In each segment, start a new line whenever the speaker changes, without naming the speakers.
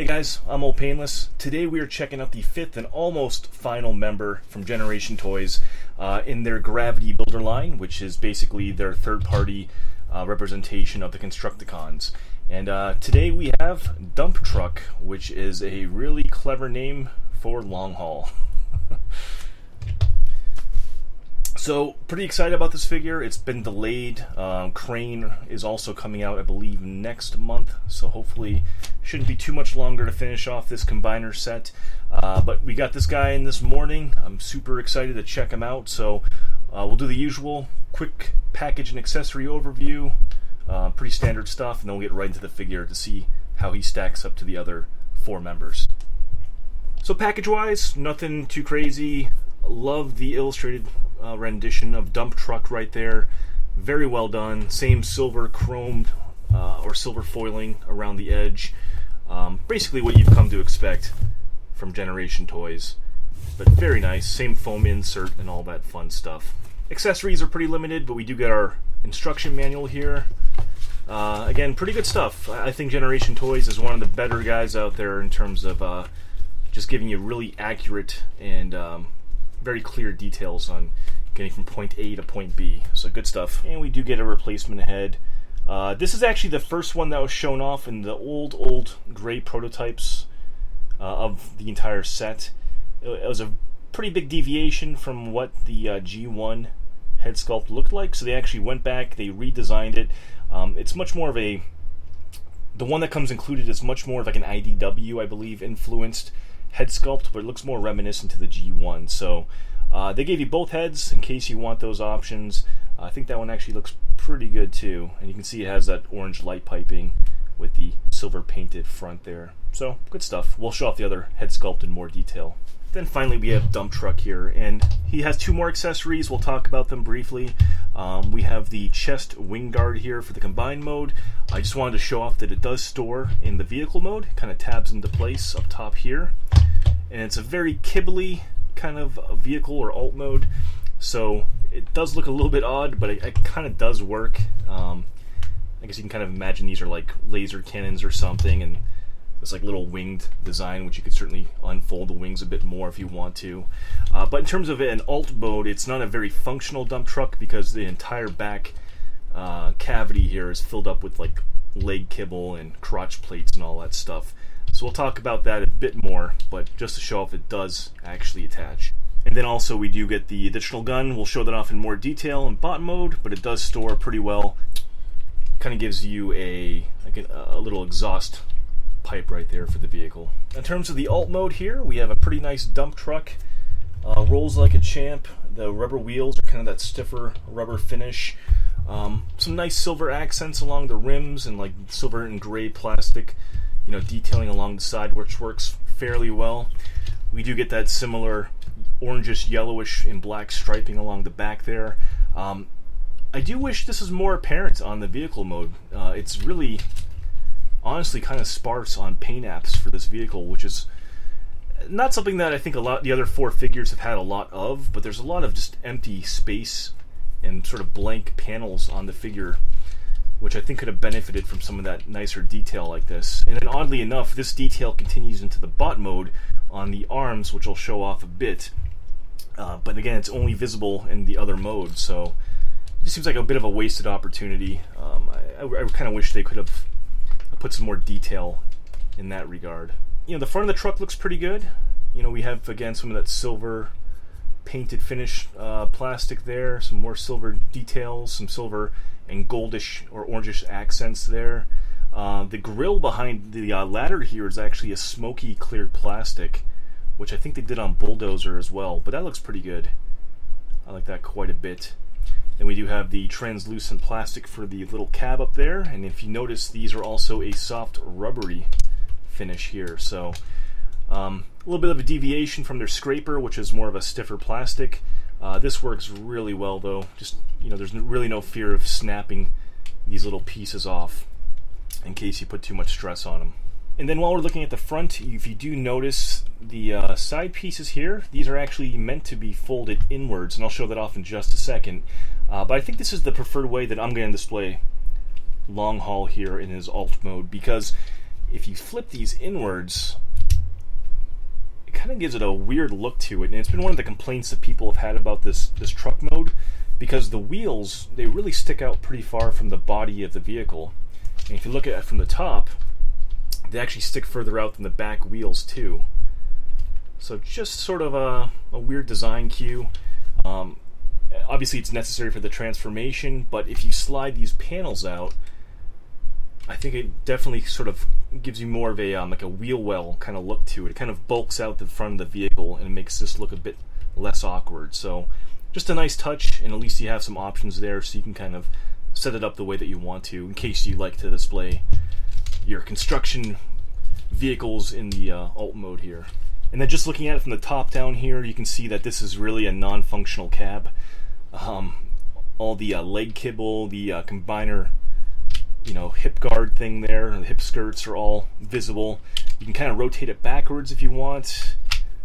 Hey guys, I'm Old Painless. Today we are checking out the fifth and almost final member from GenerationToy's in their Gravity Builder line, which is basically their third-party representation of the Constructicons. And today we have Dumptruck, which is a really clever name for Longhaul. So, pretty excited about this figure. It's been delayed. Crane is also coming out, I believe, next month. So hopefully shouldn't be too much longer to finish off this combiner set. But we got this guy in this morning. I'm super excited to check him out. So we'll do the usual quick package and accessory overview. Pretty standard stuff. And then we'll get right into the figure to see how he stacks up to the other four members. So package-wise, nothing too crazy. Love the illustrated rendition of Dumptruck right there. Very well done. Same silver chromed or silver foiling around the edge. Basically what you've come to expect from GenerationToy's. But very nice. Same foam insert and all that fun stuff. Accessories are pretty limited, but we do get our instruction manual here. Again, pretty good stuff. I think GenerationToy's is one of the better guys out there in terms of just giving you really accurate and very clear details on getting from point A to point B. So good stuff. And we do get a replacement head. This is actually the first one that was shown off in the old gray prototypes of the entire set. It was a pretty big deviation from what the G1 head sculpt looked like. So they actually went back, they redesigned it. It's much more of a... The one that comes included is much more of like an IDW, I believe, influenced head sculpt, but it looks more reminiscent to the G1. So they gave you both heads in case you want those options. I think that one actually looks pretty good too, and you can see it has that orange light piping with the silver painted front there. So good stuff. We'll show off the other head sculpt in more detail. Then finally we have Dumptruck here, and he has two more accessories. We'll talk about them briefly. We have the chest wing guard here for the combined mode. I just wanted to show off that it does store in the vehicle mode. It kind of tabs into place up top here. And it's a very kibbly kind of a vehicle or alt mode. So it does look a little bit odd, but it kind of does work. I guess you can kind of imagine these are like laser cannons or something, and it's like little winged design, which you could certainly unfold the wings a bit more if you want to. But in terms of an alt mode, it's not a very functional dump truck because the entire back cavity here is filled up with like leg kibble and crotch plates and all that stuff. So we'll talk about that a bit more, but just to show off it does actually attach. And then also we do get the additional gun. We'll show that off in more detail in bot mode, but it does store pretty well. Kind of gives you a little exhaust pipe right there for the vehicle. In terms of the alt mode here, we have a pretty nice dump truck. Rolls like a champ. The rubber wheels are kind of that stiffer rubber finish. Some nice silver accents along the rims and like silver and gray plastic, detailing along the side, which works fairly well. We do get that similar orangish, yellowish, and black striping along the back there. I do wish this was more apparent on the vehicle mode. It's really, honestly, kind of sparse on paint apps for this vehicle, which is not something that I think the other four figures have had a lot of, but there's a lot of just empty space and sort of blank panels on the figure, which I think could have benefited from some of that nicer detail like this. And then oddly enough, this detail continues into the bot mode on the arms, which I'll show off a bit. But again, it's only visible in the other mode, so it just seems like a bit of a wasted opportunity. I kind of wish they could have put some more detail in that regard. The front of the truck looks pretty good. We have, again, some of that silver painted finish plastic there, some more silver details, some silver and goldish or orangish accents there. The grill behind the ladder here is actually a smoky clear plastic, which I think they did on Bulldozer as well, but that looks pretty good. I like that quite a bit. And we do have the translucent plastic for the little cab up there, and if you notice, these are also a soft rubbery finish here. So a little bit of a deviation from their scraper, which is more of a stiffer plastic. This works really well though. Just, there's really no fear of snapping these little pieces off in case you put too much stress on them. And then while we're looking at the front, if you do notice the side pieces here, these are actually meant to be folded inwards, and I'll show that off in just a second. But I think this is the preferred way that I'm going to display Longhaul here in his alt mode, because if you flip these inwards, it kind of gives it a weird look to it, and it's been one of the complaints that people have had about this truck mode, because the wheels, they really stick out pretty far from the body of the vehicle. And if you look at it from the top, they actually stick further out than the back wheels too. So just sort of a weird design cue. Obviously it's necessary for the transformation, but if you slide these panels out, I think it definitely sort of gives you more of a like a wheel well kind of look to it. It kind of bulks out the front of the vehicle and makes this look a bit less awkward. So just a nice touch, and at least you have some options there so you can kind of set it up the way that you want to in case you like to display your construction vehicles in the alt mode here. And then just looking at it from the top down here, you can see that this is really a non-functional cab. All the leg kibble, the combiner, hip guard thing there, the hip skirts are all visible. You can kind of rotate it backwards if you want,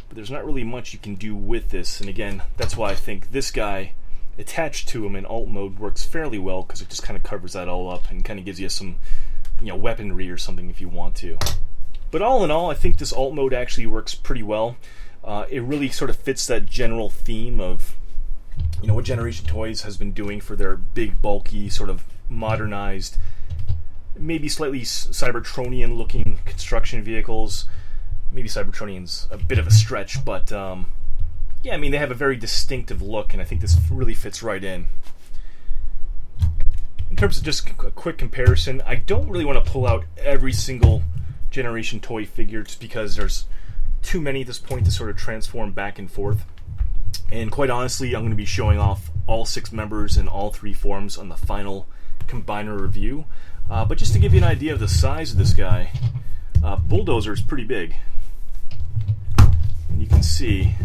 but there's not really much you can do with this. And again, that's why I think this guy attached to him in alt mode works fairly well, because it just kind of covers that all up and kind of gives you some weaponry or something if you want to. But all in all, I think this alt mode actually works pretty well. It really sort of fits that general theme of what Generation Toys has been doing for their big, bulky, sort of modernized, maybe slightly Cybertronian looking construction vehicles. Maybe Cybertronian's a bit of a stretch, but yeah, I mean, they have a very distinctive look, and I think this really fits right in. In terms of just a quick comparison, I don't really want to pull out every single Generation Toy figure just because there's too many at this point to sort of transform back and forth. And quite honestly, I'm going to be showing off all 6 members in all 3 forms on the final combiner review. But just to give you an idea of the size of this guy, Bulldozer is pretty big. And you can see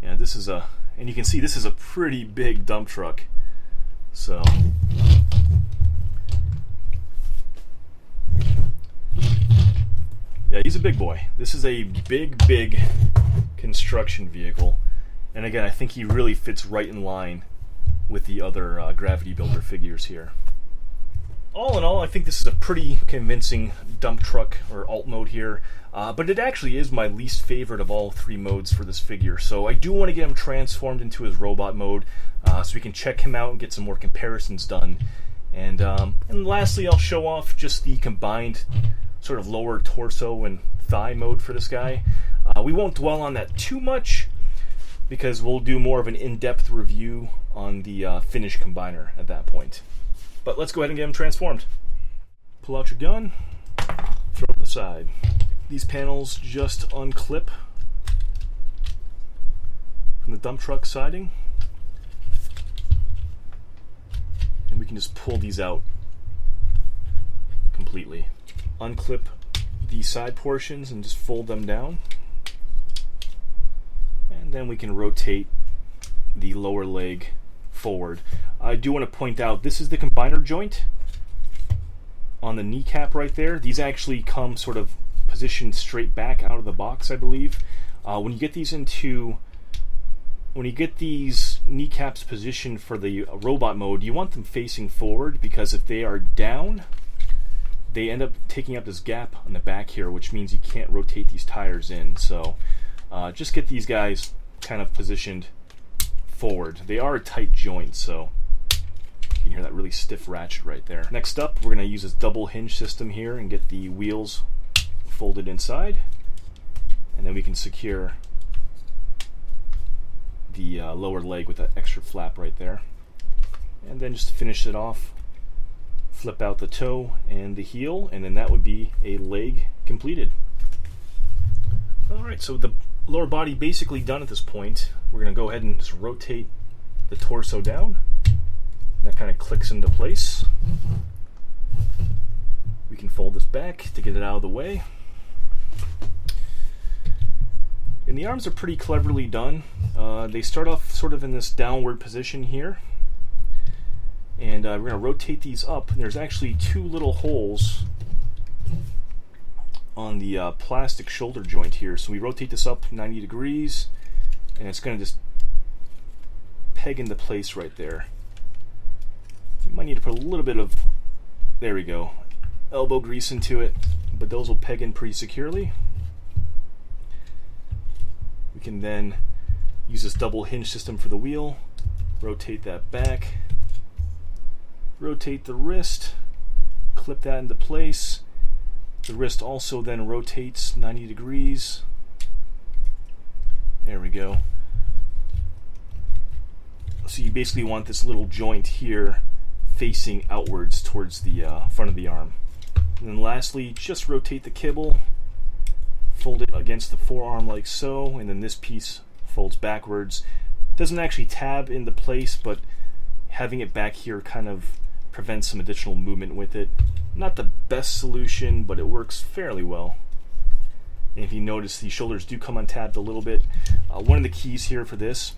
this is a pretty big dump truck. So yeah, he's a big boy. This is a big construction vehicle, and again, I think he really fits right in line with the other Gravity Builder figures here. All in all, I think this is a pretty convincing dump truck or alt mode here, but it actually is my least favorite of all 3 modes for this figure. So I do want to get him transformed into his robot mode so we can check him out and get some more comparisons done. And lastly, I'll show off just the combined sort of lower torso and thigh mode for this guy. We won't dwell on that too much because we'll do more of an in-depth review on the finished combiner at that point. But let's go ahead and get him transformed. Pull out your gun, throw it aside. These panels just unclip from the dump truck siding, and we can just pull these out completely. Unclip the side portions and just fold them down, and then we can rotate the lower leg forward. I do want to point out this is the combiner joint on the kneecap right there. These actually come sort of positioned straight back out of the box, I believe. When you get these kneecaps positioned for the robot mode, you want them facing forward, because if they are down, they end up taking up this gap on the back here, which means you can't rotate these tires in. So just get these guys kind of positioned forward. They are a tight joint, so you can hear that really stiff ratchet right there. Next up, we're going to use this double hinge system here and get the wheels folded inside, and then we can secure the lower leg with that extra flap right there. And then just to finish it off, flip out the toe and the heel, and then that would be a leg completed. Alright, so the lower body basically done at this point. We're going to go ahead and just rotate the torso down. And that kind of clicks into place. We can fold this back to get it out of the way. And the arms are pretty cleverly done. They start off sort of in this downward position here. And we're going to rotate these up. And there's actually 2 little holes on the plastic shoulder joint here. So we rotate this up 90 degrees, and it's going to just peg into place right there. You might need to put a little bit of, there we go, elbow grease into it, but those will peg in pretty securely. We can then use this double hinge system for the wheel, rotate that back, rotate the wrist, clip that into place. The wrist also then rotates 90 degrees. There we go. So you basically want this little joint here facing outwards towards the front of the arm. And then lastly, just rotate the kibble, fold it against the forearm like so, and then this piece folds backwards. Doesn't actually tab into place, but having it back here kind of prevents some additional movement with it. Not the best solution, but it works fairly well. And if you notice, the shoulders do come untabbed a little bit. One of the keys here for this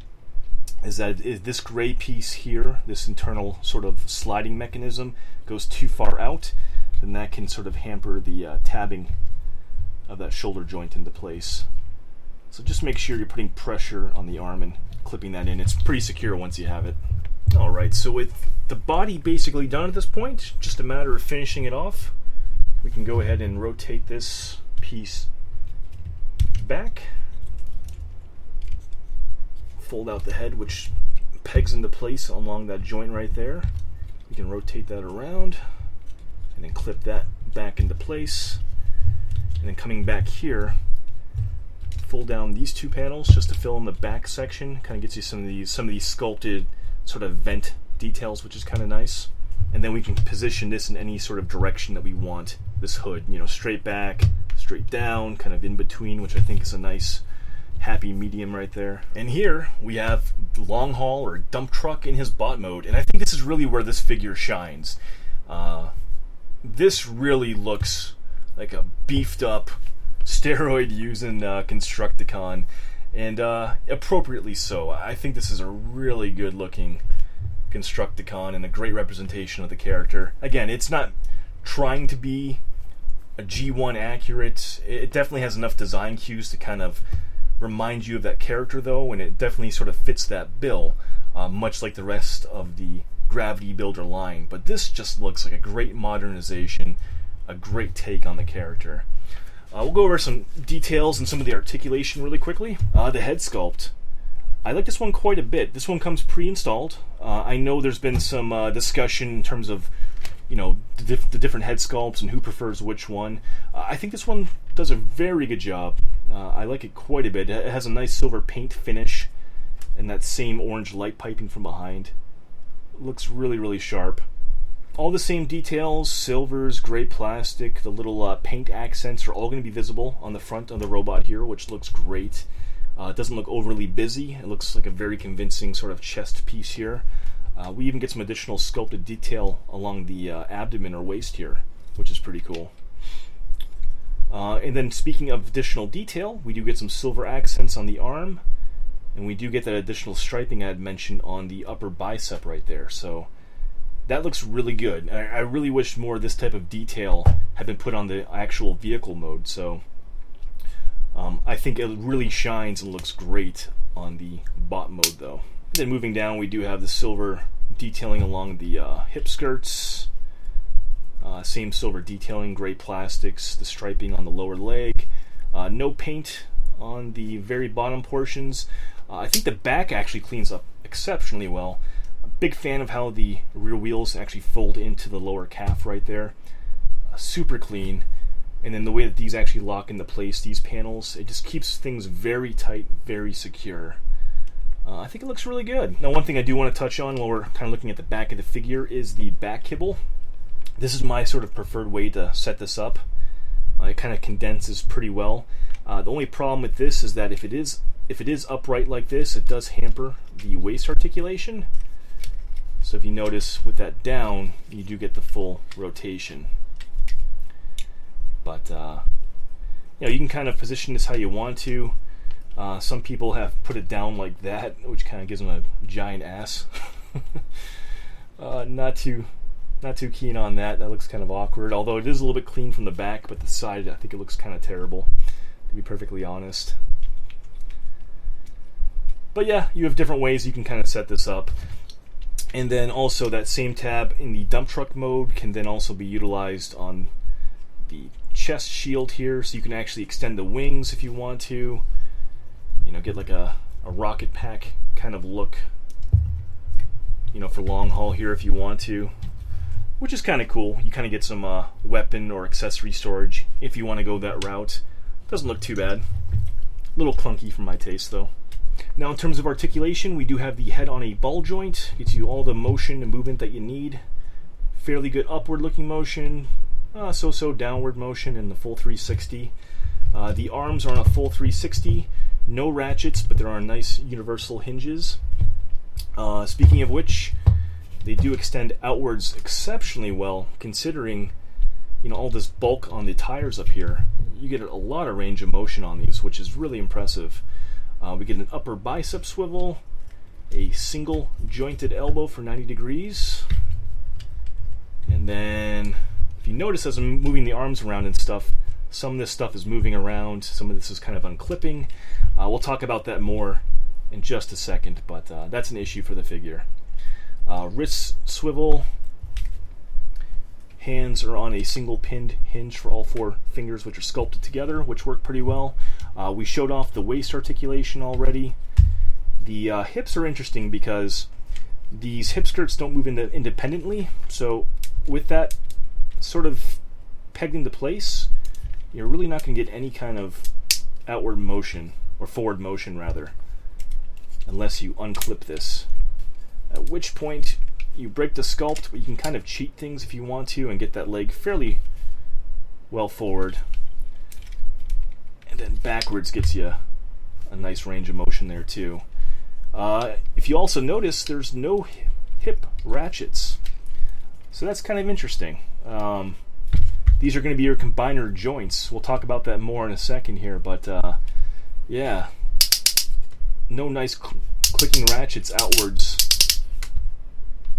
is that this gray piece here, this internal sort of sliding mechanism, goes too far out, then that can sort of hamper the tabbing of that shoulder joint into place. So just make sure you're putting pressure on the arm and clipping that in. It's pretty secure once you have it. Alright, so with the body basically done at this point, just a matter of finishing it off. We can go ahead and rotate this piece back. Fold out the head, which pegs into place along that joint right there. We can rotate that around and then clip that back into place. And then coming back here, fold down these two panels just to fill in the back section. Kind of gets you some of these sculpted sort of vent details, which is kind of nice. And then we can position this in any sort of direction that we want this hood. You know, straight back, straight down, kind of in between, which I think is a nice happy medium right there. And here we have Longhaul or Dumptruck in his bot mode, and I think this is really where this figure shines. This really looks like a beefed up steroid using Constructicon, and appropriately so. I think this is a really good looking Constructicon and a great representation of the character. Again, it's not trying to be a G1 accurate. It definitely has enough design cues to kind of remind you of that character though, and it definitely sort of fits that bill, much like the rest of the Gravity Builder line. But this just looks like a great modernization, a great take on the character. We'll go over some details and some of the articulation really quickly. The head sculpt. I like this one quite a bit. This one comes pre-installed. I know there's been some discussion in terms of, you know, the different head sculpts and who prefers which one. I think this one does a very good job. I like it quite a bit. It has a nice silver paint finish and that same orange light piping from behind. It looks really, really sharp. All the same details, silvers, gray plastic, the little paint accents are all going to be visible on the front of the robot here, which looks great. It doesn't look overly busy. It looks like a very convincing sort of chest piece here. We even get some additional sculpted detail along the abdomen or waist here, which is pretty cool. And then speaking of additional detail, we do get some silver accents on the arm, and we do get that additional striping I had mentioned on the upper bicep right there. So that looks really good. I really wish more of this type of detail had been put on the actual vehicle mode. So I think it really shines and looks great on the bot mode though. And then moving down, we do have the silver detailing along the hip skirts. Same silver detailing, gray plastics, the striping on the lower leg. No paint on the very bottom portions. I think the back actually cleans up exceptionally well. A big fan of how the rear wheels actually fold into the lower calf right there. Super clean. And then the way that these actually lock into place, these panels, it just keeps things very tight, very secure. I think it looks really good. Now, one thing I do want to touch on while we're kind of looking at the back of the figure is the back kibble. This is my sort of preferred way to set this up. It kind of condenses pretty well. The only problem with this is that if it is upright like this, it does hamper the waist articulation. So if you notice with that down, you do get the full rotation. But you know, you can kind of position this how you want to. Some people have put it down like that, which kind of gives them a giant ass. Not too keen on that. That looks kind of awkward. Although it is a little bit clean from the back, but the side I think it looks kind of terrible, to be perfectly honest. But yeah, you have different ways you can kind of set this up. And then also that same tab in the dump truck mode can then also be utilized on the chest shield here, so you can actually extend the wings if you want to, you know, get like a rocket pack kind of look, you know, for long haul here if you want to, which is kind of cool. You kind of get some weapon or accessory storage if you want to go that route. Doesn't look too bad. A little clunky for my taste though. Now in terms of articulation, we do have the head on a ball joint. Gets you all the motion and movement that you need. Fairly good upward looking motion, so-so downward motion in the full 360. The arms are on a full 360. No ratchets, but there are nice universal hinges. Speaking of which, they do extend outwards exceptionally well, considering, you know, all this bulk on the tires up here. You get a lot of range of motion on these, which is really impressive. We get an upper bicep swivel, a single jointed elbow for 90 degrees, and then if you notice as I'm moving the arms around and stuff, some of this stuff is moving around, some of this is kind of unclipping. We'll talk about that more in just a second, but that's an issue for the figure. Wrist swivel, hands are on a single pinned hinge for all 4 fingers, which are sculpted together, which work pretty well. We showed off the waist articulation already. The hips are interesting because these hip skirts don't move independently, so with that sort of pegged into place, you're really not going to get any kind of outward motion, or forward motion rather, unless you unclip this. At which point you break the sculpt, but you can kind of cheat things if you want to and get that leg fairly well forward. And then backwards gets you a nice range of motion there too. If you also notice, there's no hip ratchets. So that's kind of interesting. These are going to be your combiner joints. We'll talk about that more in a second here, but yeah, no nice clicking ratchets outwards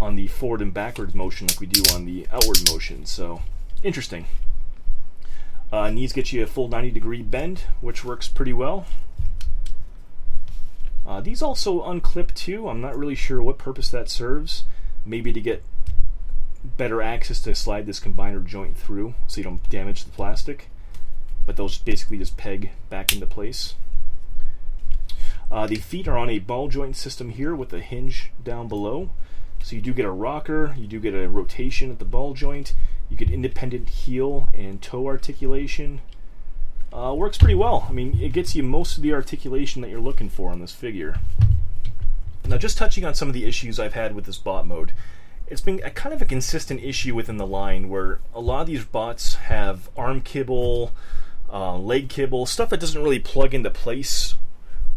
on the forward and backwards motion like we do on the outward motion. So interesting. Knees get you a full 90-degree bend, which works pretty well. These also unclip too. I'm not really sure what purpose that serves. Maybe to get better access to slide this combiner joint through so you don't damage the plastic. But those basically just peg back into place. The feet are on a ball joint system here with a hinge down below. So you do get a rocker, you do get a rotation at the ball joint, you get independent heel and toe articulation. Works pretty well. I mean, it gets you most of the articulation that you're looking for on this figure. Now, just touching on some of the issues I've had with this bot mode, it's been a kind of a consistent issue within the line where a lot of these bots have arm kibble, leg kibble, stuff that doesn't really plug into place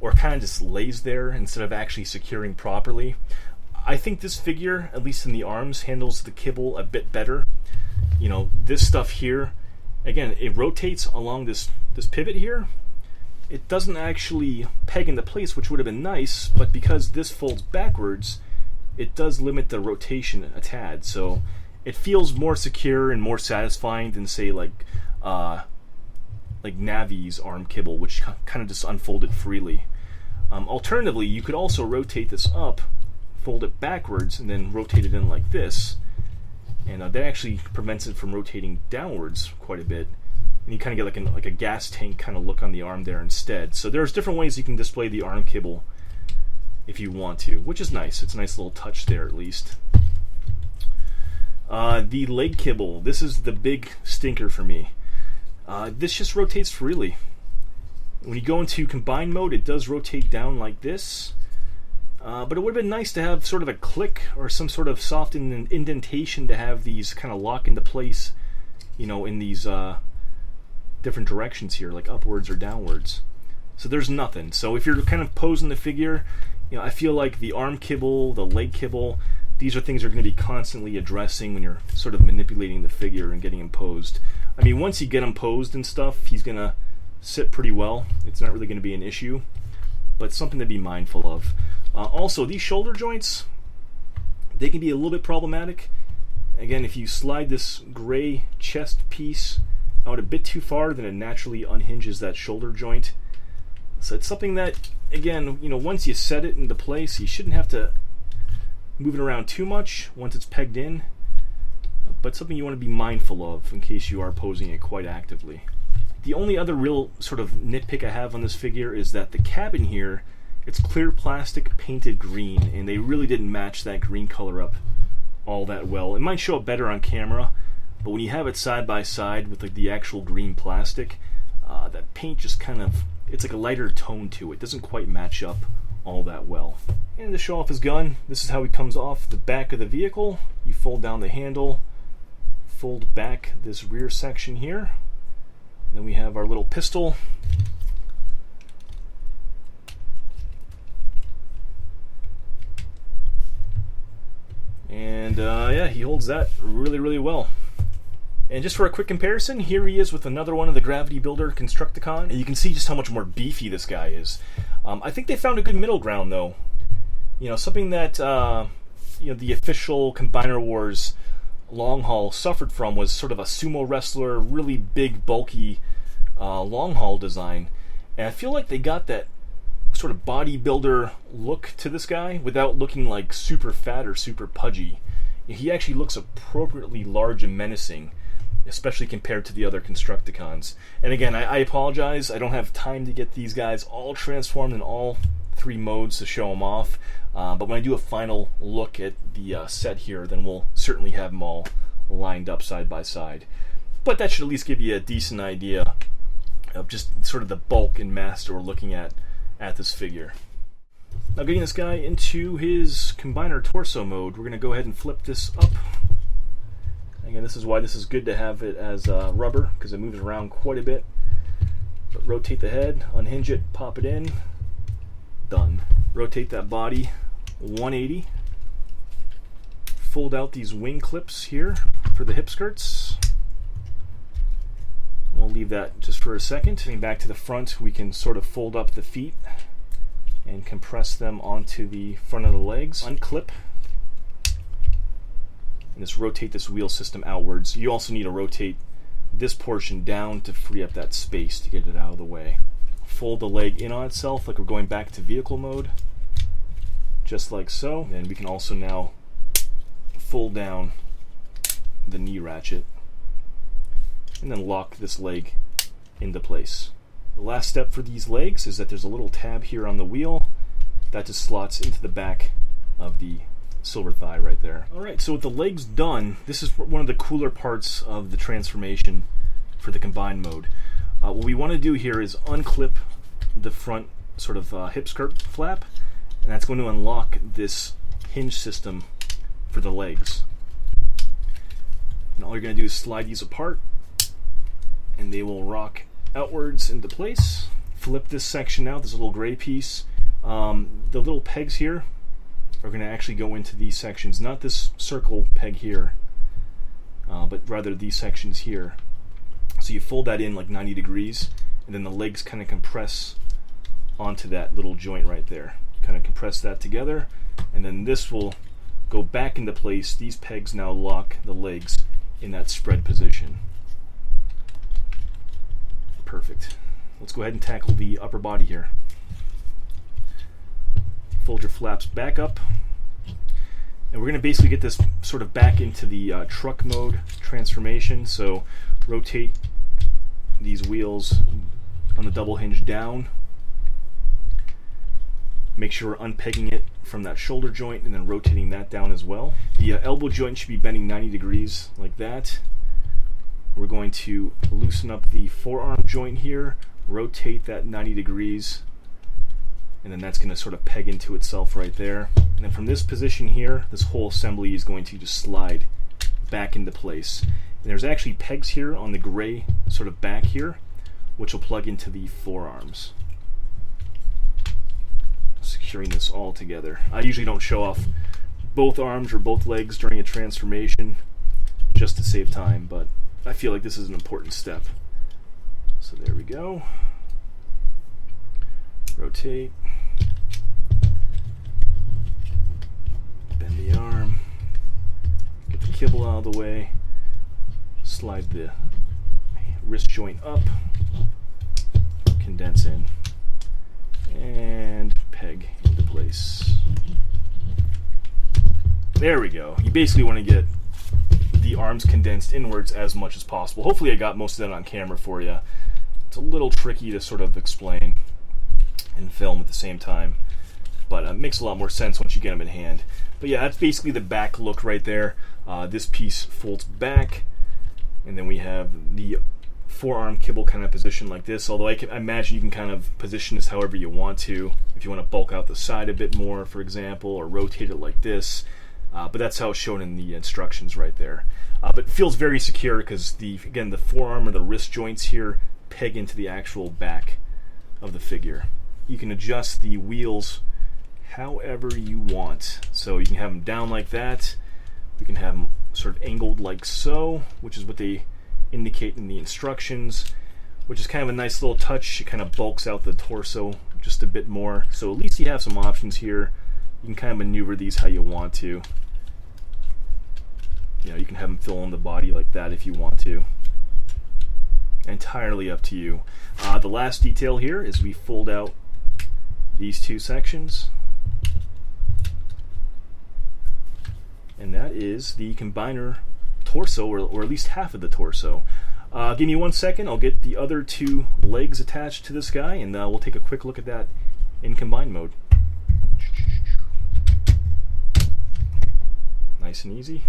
or kind of just lays there instead of actually securing properly. I think this figure, at least in the arms, handles the kibble a bit better. You know, this stuff here, again, it rotates along this pivot here. It doesn't actually peg into place, which would have been nice, but because this folds backwards, it does limit the rotation a tad. So it feels more secure and more satisfying than, say, like Navi's arm kibble, which kind of just unfolded freely. Alternatively, you could also rotate this up, fold it backwards, and then rotate it in like this, and that actually prevents it from rotating downwards quite a bit, and you kind of get like a gas tank kind of look on the arm there instead. So there's different ways you can display the arm kibble if you want to, which is nice. It's a nice little touch there at least. The leg kibble, this is the big stinker for me. This just rotates freely. When you go into combine mode, it does rotate down like this. But it would have been nice to have sort of a click or some sort of soft indentation to have these kind of lock into place, you know, in these different directions here, like upwards or downwards. So there's nothing. So if you're kind of posing the figure, you know, I feel like the arm kibble, the leg kibble, these are things you're going to be constantly addressing when you're sort of manipulating the figure and getting him posed. I mean, once you get him posed and stuff, he's going to sit pretty well. It's not really going to be an issue, but something to be mindful of. Also, these shoulder joints, they can be a little bit problematic. Again, if you slide this gray chest piece out a bit too far, then it naturally unhinges that shoulder joint. So it's something that, again, you know, once you set it into place, you shouldn't have to move it around too much once it's pegged in, but something you want to be mindful of in case you are posing it quite actively. The only other real sort of nitpick I have on this figure is that the cabin here, it's clear plastic painted green, and they really didn't match that green color up all that well. It might show up better on camera, but when you have it side by side with like the actual green plastic, that paint just kind of, it's like a lighter tone to it. It doesn't quite match up all that well. And to show off his gun, this is how he comes off the back of the vehicle. You fold down the handle, fold back this rear section here. Then we have our little pistol. And yeah, he holds that really, really well. And just for a quick comparison, here he is with another one of the Gravity Builder Constructicon. And you can see just how much more beefy this guy is. I think they found a good middle ground, though. You know, something that you know, the official Combiner Wars Longhaul suffered from was sort of a sumo wrestler, really big, bulky Longhaul design. And I feel like they got that sort of bodybuilder look to this guy without looking like super fat or super pudgy. He actually looks appropriately large and menacing, especially compared to the other Constructicons. And again, I apologize, I don't have time to get these guys all transformed in all 3 modes to show them off. But when I do a final look at the set here, then we'll certainly have them all lined up side by side. But that should at least give you a decent idea of just sort of the bulk and mass that we're looking at this figure. Now, getting this guy into his Combiner torso mode, we're going to go ahead and flip this up. Again, this is why this is good to have it as rubber, because it moves around quite a bit. But rotate the head, unhinge it, pop it in, done. Rotate that body 180. Fold out these wing clips here for the hip skirts. We'll leave that just for a second. Getting back to the front, we can sort of fold up the feet and compress them onto the front of the legs. Unclip. And just rotate this wheel system outwards. You also need to rotate this portion down to free up that space to get it out of the way. Fold the leg in on itself like we're going back to vehicle mode. Just like so. And we can also now fold down the knee ratchet and then lock this leg into place. The last step for these legs is that there's a little tab here on the wheel that just slots into the back of the silver thigh right there. Alright, so with the legs done, this is one of the cooler parts of the transformation for the combined mode. What we want to do here is unclip the front sort of hip skirt flap, and that's going to unlock this hinge system for the legs. And all you're going to do is slide these apart, and they will rock outwards into place. Flip this section out, this little gray piece. The little pegs here are going to actually go into these sections, not this circle peg here, but rather these sections here. So you fold that in like 90 degrees, and then the legs kind of compress onto that little joint right there. Kind of compress that together, and then this will go back into place. These pegs now lock the legs in that spread position. Perfect. Let's go ahead and tackle the upper body here. Fold your flaps back up, and we're going to basically get this sort of back into the truck mode transformation. So rotate these wheels on the double hinge down. Make sure we're unpegging it from that shoulder joint and then rotating that down as well. The elbow joint should be bending 90 degrees like that. We're going to loosen up the forearm joint here, rotate that 90 degrees, and then that's going to sort of peg into itself right there. And then from this position here, this whole assembly is going to just slide back into place. And there's actually pegs here on the gray sort of back here, which will plug into the forearms. Securing this all together. I usually don't show off both arms or both legs during a transformation just to save time, but I feel like this is an important step. So there we go. Rotate. Bend the arm. Get the kibble out of the way. Slide the wrist joint up. Condense in. And peg into place. There we go. You basically want to get the arms condensed inwards as much as possible. Hopefully I got most of that on camera for you. It's a little tricky to sort of explain and film at the same time, but it makes a lot more sense once you get them in hand. But yeah, that's basically the back look right there. This piece folds back, and then we have the forearm kibble kind of position like this, although I imagine you can kind of position this however you want to. If you want to bulk out the side a bit more, for example, or rotate it like this. But that's how it's shown in the instructions right there. But it feels very secure because, again, the forearm or the wrist joints here peg into the actual back of the figure. You can adjust the wheels however you want. So you can have them down like that. We can have them sort of angled like so, which is what they indicate in the instructions, which is kind of a nice little touch. It kind of bulks out the torso just a bit more. So at least you have some options here. You can kind of maneuver these how you want to. You know, you can have them fill in the body like that if you want to. Entirely up to you. The last detail here is we fold out these two sections. And that is the combiner torso, or at least half of the torso. Give me 1 second, I'll get the other two legs attached to this guy, and we'll take a quick look at that in combine mode. Nice and easy.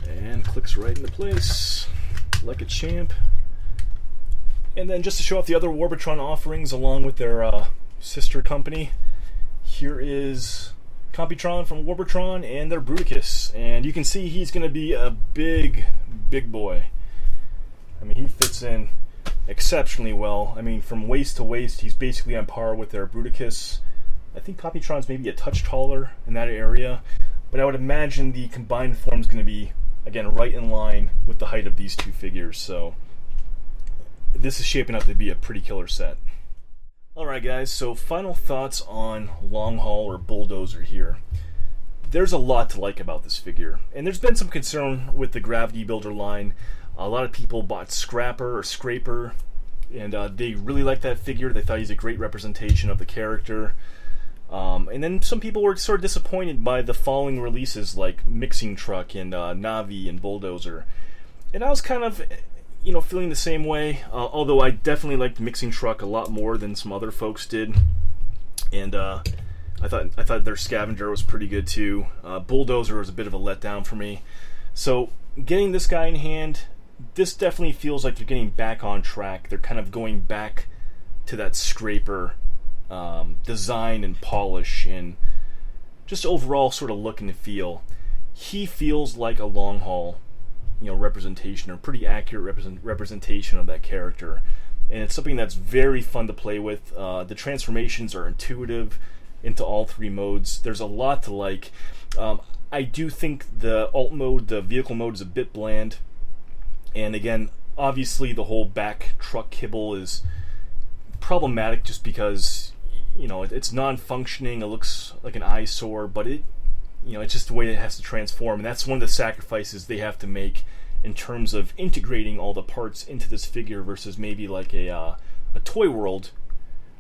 And clicks right into place, like a champ. And then just to show off the other Warbotron offerings along with their sister company, here is Computron from Warbotron and their Bruticus. And you can see he's going to be a big boy. I mean, he fits in exceptionally well. I mean, from waist to waist, he's basically on par with their Bruticus. I think Computron's maybe a touch taller in that area, but I would imagine the combined form is going to be, again, right in line with the height of these two figures. So this is shaping up to be a pretty killer set. Alright guys, so final thoughts on Longhaul or Bulldozer here. There's a lot to like about this figure, and there's been some concern with the Gravity Builder line. A lot of people bought Scrapper or Scraper, and they really liked that figure. They thought he's a great representation of the character. And then some people were sort of disappointed by the following releases like Mixing Truck and Navi and Bulldozer. And I was kind of, you know, feeling the same way, although I definitely liked Mixing Truck a lot more than some other folks did. And I thought their Scavenger was pretty good too. Bulldozer was a bit of a letdown for me. So getting this guy in hand, this definitely feels like they're getting back on track. They're kind of going back to that Scraper design and polish and just overall sort of look and feel. He feels like a Longhaul, you know, representation, or pretty accurate representation of that character, and it's something that's very fun to play with. The transformations are intuitive into all three modes. There's a lot to like. I do think the alt mode, the vehicle mode, is a bit bland, and again, obviously the whole back truck kibble is problematic just because, you know, it's non-functioning. It looks like an eyesore, but it, you know, it's just the way it has to transform, and that's one of the sacrifices they have to make in terms of integrating all the parts into this figure versus maybe like a Toy World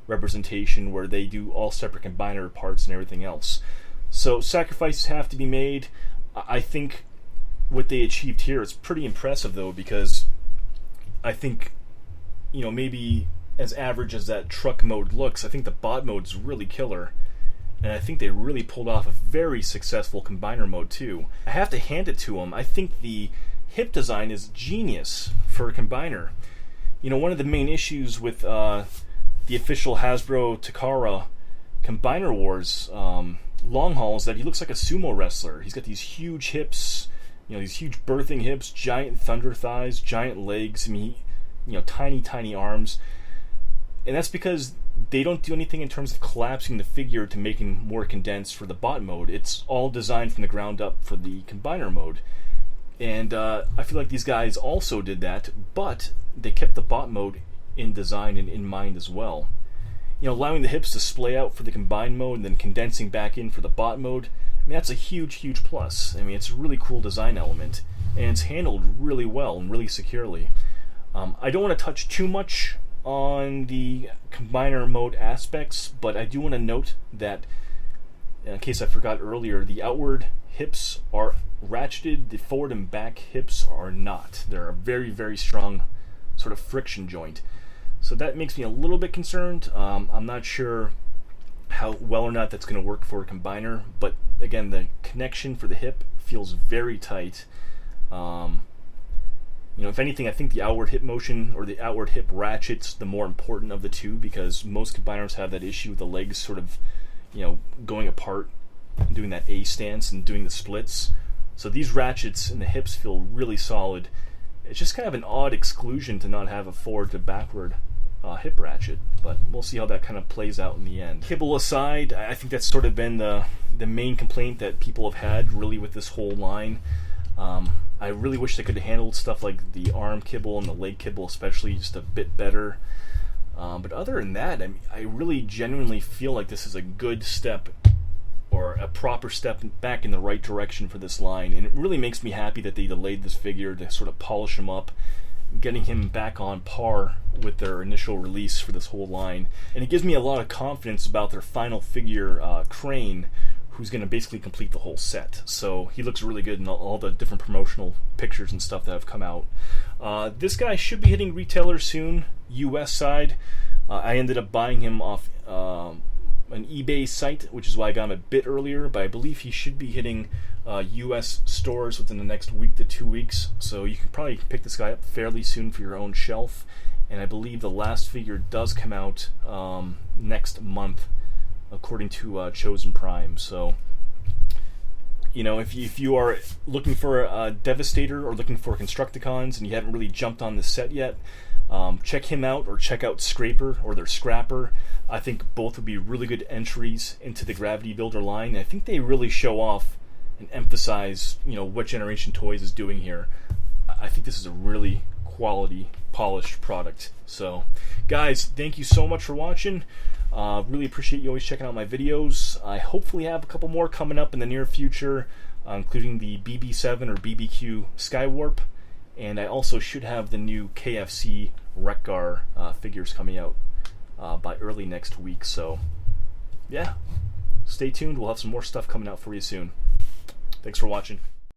representation where they do all separate combiner parts and everything else. So sacrifices have to be made. I think what they achieved here is pretty impressive though, because I think, you know, maybe as average as that truck mode looks, I think the bot mode's really killer. And I think they really pulled off a very successful combiner mode too. I have to hand it to them. I think the hip design is genius for a combiner. You know, one of the main issues with the official Hasbro Takara Combiner Wars Longhaul is that he looks like a sumo wrestler. He's got these huge hips, you know, these huge birthing hips, giant thunder thighs, giant legs. I mean, you know, tiny arms. And that's because they don't do anything in terms of collapsing the figure to make him more condensed for the bot mode. It's all designed from the ground up for the combiner mode. And I feel like these guys also did that, but they kept the bot mode in design and in mind as well. You know, allowing the hips to splay out for the combined mode and then condensing back in for the bot mode, I mean, that's a huge plus. I mean, it's a really cool design element, and it's handled really well and really securely. I don't want to touch too much on the combiner mode aspects, but I do want to note that, in case I forgot earlier, the outward hips are ratcheted, the forward and back hips are not. They're a very, very strong sort of friction joint. So that makes me a little bit concerned. I'm not sure how well or not that's going to work for a combiner, but again, the connection for the hip feels very tight. If anything, I think the outward hip motion or the outward hip ratchet's the more important of the two, because most combiners have that issue with the legs sort of, going apart, doing that A stance and doing the splits. So these ratchets in the hips feel really solid. It's just kind of an odd exclusion to not have a forward to backward hip ratchet, but we'll see how that kind of plays out in the end. Kibble aside, I think that's sort of been the main complaint that people have had really with this whole line. I really wish they could have handled stuff like the arm kibble and the leg kibble especially just a bit better. But other than that, I really genuinely feel like this is a good step, or a proper step back in the right direction for this line, and it really makes me happy that they delayed this figure to sort of polish him up, getting him back on par with their initial release for this whole line. And it gives me a lot of confidence about their final figure, Crane, who's going to basically complete the whole set. So he looks really good in all the different promotional pictures and stuff that have come out. This guy should be hitting retailers soon, US side. I ended up buying him off an eBay site, which is why I got him a bit earlier, but I believe he should be hitting US stores within the next week to 2 weeks, so you can probably pick this guy up fairly soon for your own shelf. And I believe the last figure does come out next month, according to Chosen Prime. So, if you are looking for a Devastator or looking for Constructicons and you haven't really jumped on this set yet, check him out, or check out Scraper or their Scrapper. I think both would be really good entries into the Gravity Builder line. And I think they really show off and emphasize, what Generation Toys is doing here. I think this is a really quality, polished product. So, guys, thank you so much for watching. Really appreciate you always checking out my videos. I hopefully have a couple more coming up in the near future, including the BB7 or BBQ Skywarp, and I also should have the new KFC Wreck-Gar figures coming out by early next week. So, yeah, stay tuned. We'll have some more stuff coming out for you soon. Thanks for watching.